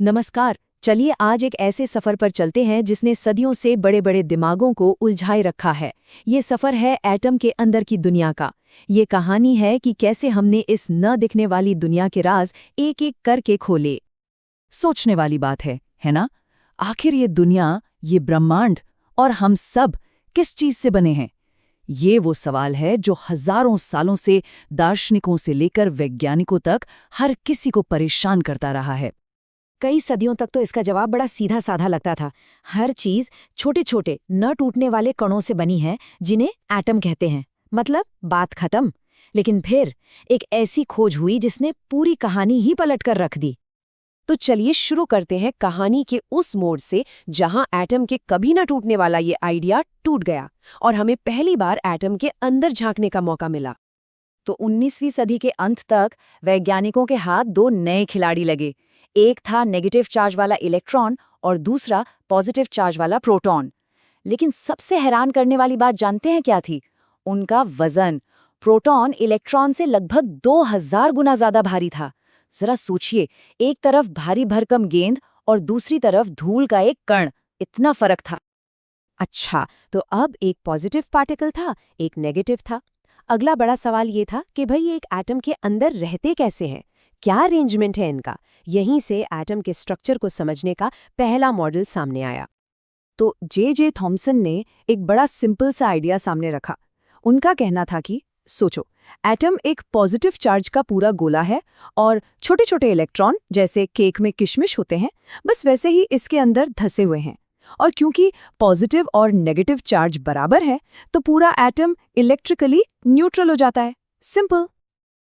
नमस्कार। चलिए आज एक ऐसे सफर पर चलते हैं जिसने सदियों से बड़े बड़े दिमागों को उलझाए रखा है। ये सफर है एटम के अंदर की दुनिया का। ये कहानी है कि कैसे हमने इस न दिखने वाली दुनिया के राज एक एक करके खोले। सोचने वाली बात है ना? आखिर ये दुनिया, ये ब्रह्मांड और हम सब किस चीज से बने हैं? ये वो सवाल है जो हजारों सालों से दार्शनिकों से लेकर वैज्ञानिकों तक हर किसी को परेशान करता रहा है। कई सदियों तक तो इसका जवाब बड़ा सीधा साधा लगता था। हर चीज छोटे छोटे न टूटने वाले कणों से बनी है जिन्हें एटम कहते हैं। मतलब बात खत्म। लेकिन फिर एक ऐसी खोज हुई जिसने पूरी कहानी ही पलट कर रख दी। तो चलिए शुरू करते हैं कहानी के उस मोड़ से जहां एटम के कभी न टूटने वाला ये आइडिया टूट गया और हमें पहली बार एटम के अंदर झांकने का मौका मिला। तो 19वीं सदी के अंत तक वैज्ञानिकों के हाथ दो नए खिलाड़ी लगे। एक था नेगेटिव चार्ज वाला इलेक्ट्रॉन और दूसरा पॉजिटिव चार्ज वाला प्रोटॉन। लेकिन सबसे हैरान करने वाली बात जानते हैं क्या थी? उनका वजन। प्रोटॉन इलेक्ट्रॉन से लगभग 2000 गुना ज्यादा भारी था। जरा सोचिए, एक तरफ भारी भरकम गेंद और दूसरी तरफ धूल का एक कण। इतना फर्क था। अच्छा, तो अब एक पॉजिटिव पार्टिकल था, एक नेगेटिव था। अगला बड़ा सवाल ये था कि भाई ये एक एटम के अंदर रहते कैसे हैं? क्या अरेंजमेंट है इनका? यहीं से एटम के स्ट्रक्चर को समझने का पहला मॉडल सामने आया। तो जे थॉमसन ने एक बड़ा सिंपल सा आइडिया सामने रखा। उनका कहना था कि सोचो, एटम एक पॉजिटिव चार्ज का पूरा गोला है और छोटे छोटे इलेक्ट्रॉन जैसे केक में किशमिश होते हैं, बस वैसे ही इसके अंदर धसे हुए हैं। और क्योंकि पॉजिटिव और नेगेटिव चार्ज बराबर है तो पूरा एटम इलेक्ट्रिकली न्यूट्रल हो जाता है। सिंपल।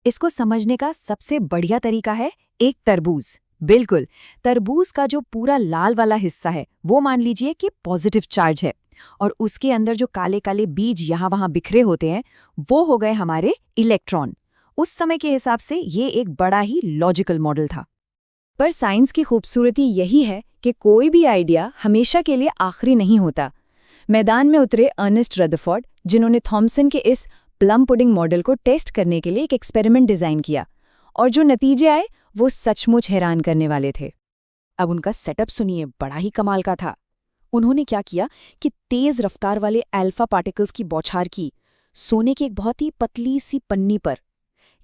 इसको समझने का सबसे बढ़िया तरीका है एक तरबूज। बिल्कुल, तरबूज का जो पूरा लाल वाला हिस्सा है वो मान लीजिए कि पॉजिटिव चार्ज है और उसके अंदर जो काले काले बीज यहाँ वहाँ बिखरे होते हैं वो हो गए हमारे इलेक्ट्रॉन। उस समय के हिसाब से ये एक बड़ा ही लॉजिकल मॉडल था। पर साइंस की खूबसूरती यही है कि कोई भी आइडिया हमेशा के लिए आखिरी नहीं होता। मैदान में उतरे अर्नेस्ट रदरफोर्ड, जिन्होंने थॉमसन के इस प्लम पुडिंग मॉडल को टेस्ट करने के लिए एक एक्सपेरिमेंट डिजाइन किया और जो नतीजे आए वो सचमुच हैरान करने वाले थे। अब उनका सेटअप सुनिए, बड़ा ही कमाल का था। उन्होंने क्या किया कि तेज रफ्तार वाले अल्फा पार्टिकल्स की बौछार की सोने की एक बहुत ही पतली सी पन्नी पर।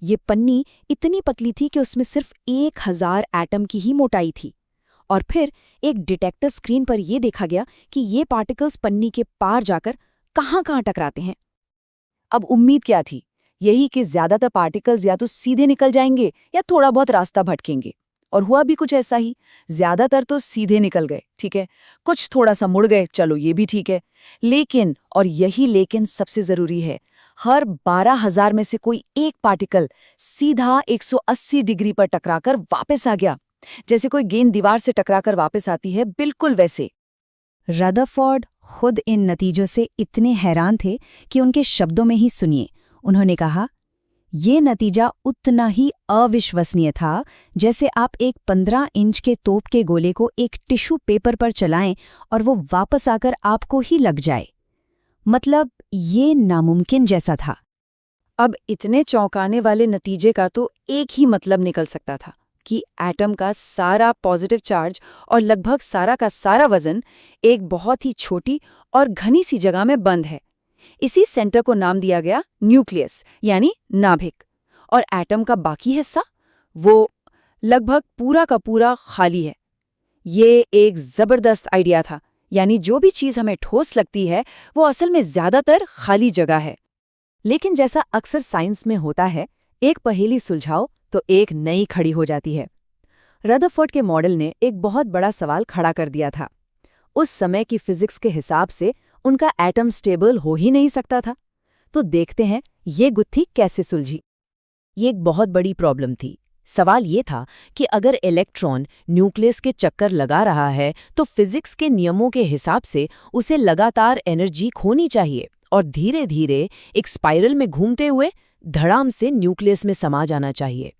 ये पन्नी इतनी पतली थी कि उसमें सिर्फ 1000 एटम की ही मोटाई थी। और फिर एक डिटेक्टर स्क्रीन पर यह देखा गया कि ये पार्टिकल्स पन्नी के पार जाकर कहाँ टकराते हैं। अब उम्मीद क्या थी? यही कि ज्यादातर पार्टिकल्स या तो सीधे निकल जाएंगे या थोड़ा बहुत रास्ता भटकेंगे। और हुआ भी कुछ ऐसा ही। ज्यादातर तो सीधे निकल गए, ठीक है। कुछ थोड़ा सा मुड़ गए, चलो ये भी ठीक है। लेकिन, और यही लेकिन सबसे जरूरी है, हर 12,000 में से कोई एक पार्टिकल सीधा 180 डिग्री पर टकराकर वापस आ गया। जैसे कोई गेंद दीवार से टकराकर वापस आती है, बिल्कुल वैसे। रदरफोर्ड खुद इन नतीजों से इतने हैरान थे कि उनके शब्दों में ही सुनिए। उन्होंने कहा, ये नतीजा उतना ही अविश्वसनीय था जैसे आप एक 15 इंच के तोप के गोले को एक टिश्यू पेपर पर चलाएं और वो वापस आकर आपको ही लग जाए। मतलब ये नामुमकिन जैसा था। अब इतने चौंकाने वाले नतीजे का तो एक ही मतलब निकल सकता था कि एटम का सारा पॉजिटिव चार्ज और लगभग सारा का सारा वजन एक बहुत ही छोटी और घनी सी जगह में बंद है। इसी सेंटर को नाम दिया गया न्यूक्लियस, यानी नाभिक। और एटम का बाकी हिस्सा वो लगभग पूरा का पूरा खाली है। ये एक जबरदस्त आइडिया था। यानी जो भी चीज हमें ठोस लगती है वो असल में ज्यादातर खाली जगह है। लेकिन जैसा अक्सर साइंस में होता है, एक पहेली सुलझाओ तो एक नई खड़ी हो जाती है। रदरफोर्ड के मॉडल ने एक बहुत बड़ा सवाल खड़ा कर दिया था। उस समय की फिजिक्स के हिसाब से उनका एटम स्टेबल हो ही नहीं सकता था। तो देखते हैं ये गुत्थी कैसे सुलझी। ये एक बहुत बड़ी प्रॉब्लम थी। सवाल ये था कि अगर इलेक्ट्रॉन न्यूक्लियस के चक्कर लगा रहा है तो फिजिक्स के नियमों के हिसाब से उसे लगातार एनर्जी खोनी चाहिए और धीरे धीरे एक स्पाइरल में घूमते हुए धड़ाम से न्यूक्लियस में समा जाना चाहिए।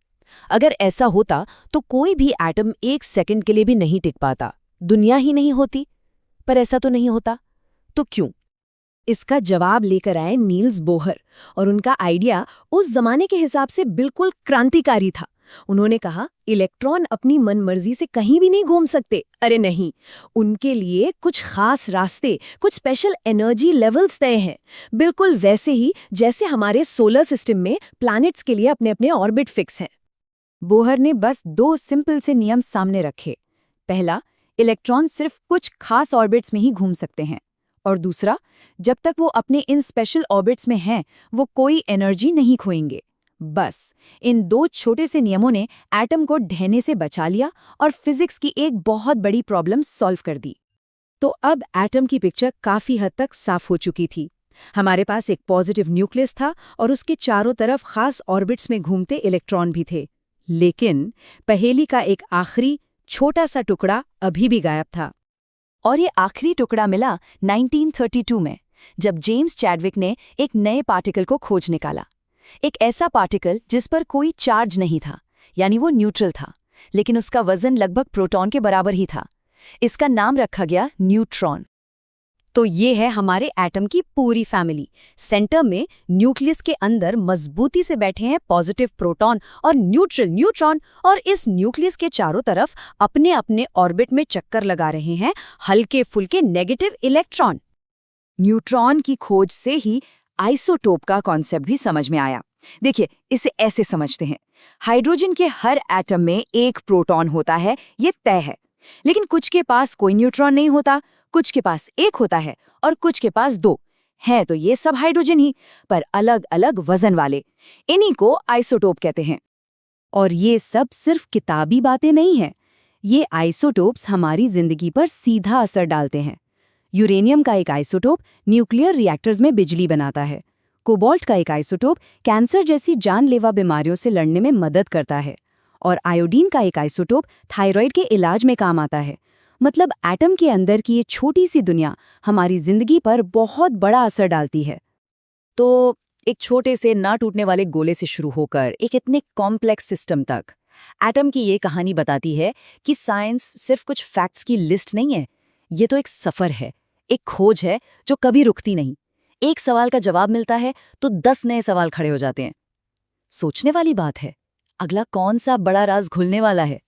अगर ऐसा होता तो कोई भी एटम एक सेकंड के लिए भी नहीं टिक पाता, दुनिया ही नहीं होती। पर ऐसा तो नहीं होता, तो क्यों? इसका जवाब लेकर आए नील्स बोहर और उनका आइडिया उस जमाने के हिसाब से बिल्कुल क्रांतिकारी था। उन्होंने कहा इलेक्ट्रॉन अपनी मनमर्जी से कहीं भी नहीं घूम सकते। अरे नहीं, उनके लिए कुछ खास रास्ते, कुछ स्पेशल एनर्जी लेवल्स तय हैं, बिल्कुल वैसे ही जैसे हमारे सोलर सिस्टम में प्लैनेट्स के लिए अपने अपने ऑर्बिट फिक्स हैं। बोहर ने बस 2 सिंपल से नियम सामने रखे। पहला, इलेक्ट्रॉन सिर्फ कुछ खास ऑर्बिट्स में ही घूम सकते हैं, और दूसरा, जब तक वो अपने इन स्पेशल ऑर्बिट्स में हैं, वो कोई एनर्जी नहीं खोएंगे। बस इन 2 छोटे से नियमों ने एटम को ढहने से बचा लिया और फिजिक्स की एक बहुत बड़ी प्रॉब्लम सॉल्व कर दी। तो अब एटम की पिक्चर काफी हद तक साफ हो चुकी थी। हमारे पास एक पॉजिटिव न्यूक्लियस था और उसके चारों तरफ खास ऑर्बिट्स में घूमते इलेक्ट्रॉन भी थे। लेकिन पहेली का एक आखिरी छोटा सा टुकड़ा अभी भी गायब था। और ये आखिरी टुकड़ा मिला 1932 में, जब जेम्स चैडविक ने एक नए पार्टिकल को खोज निकाला। एक ऐसा पार्टिकल जिस पर कोई चार्ज नहीं था, यानी वो न्यूट्रल था, लेकिन उसका वजन लगभग प्रोटॉन के बराबर ही था। इसका नाम रखा गया न्यूट्रॉन। तो ये है हमारे एटम की पूरी फैमिली। सेंटर में न्यूक्लियस के अंदर मजबूती से बैठे हैं पॉजिटिव प्रोटॉन और न्यूट्रल न्यूट्रॉन, और इस न्यूक्लियस के चारों तरफ अपने अपने ऑर्बिट में चक्कर लगा रहे हैं हल्के फुल्के नेगेटिव इलेक्ट्रॉन। न्यूट्रॉन की खोज से ही आइसोटोप का कॉन्सेप्ट भी समझ में आया। देखिए, इसे ऐसे समझते हैं, हाइड्रोजन के हर एटम में एक प्रोटॉन होता है, ये तय है। लेकिन कुछ के पास कोई न्यूट्रॉन नहीं होता, कुछ के पास एक होता है और कुछ के पास 2 हैं। तो ये सब हाइड्रोजन ही, पर अलग अलग वजन वाले। इन्हीं को आइसोटोप कहते हैं। और ये सब सिर्फ किताबी बातें नहीं हैं, ये आइसोटोप्स हमारी जिंदगी पर सीधा असर डालते हैं। यूरेनियम का एक आइसोटोप न्यूक्लियर रिएक्टर्स में बिजली बनाता है। कोबाल्ट का एक आइसोटोप कैंसर जैसी जानलेवा बीमारियों से लड़ने में मदद करता है। और आयोडीन का एक आइसोटोप थायराइड के इलाज में काम आता है। मतलब एटम के अंदर की ये छोटी सी दुनिया हमारी जिंदगी पर बहुत बड़ा असर डालती है। तो एक छोटे से ना टूटने वाले गोले से शुरू होकर एक इतने कॉम्प्लेक्स सिस्टम तक, एटम की ये कहानी बताती है कि साइंस सिर्फ कुछ फैक्ट्स की लिस्ट नहीं है, ये तो एक सफर है, एक खोज है जो कभी रुकती नहीं। एक सवाल का जवाब मिलता है तो 10 नए सवाल खड़े हो जाते हैं। सोचने वाली बात है, अगला कौन सा बड़ा राज खुलने वाला है?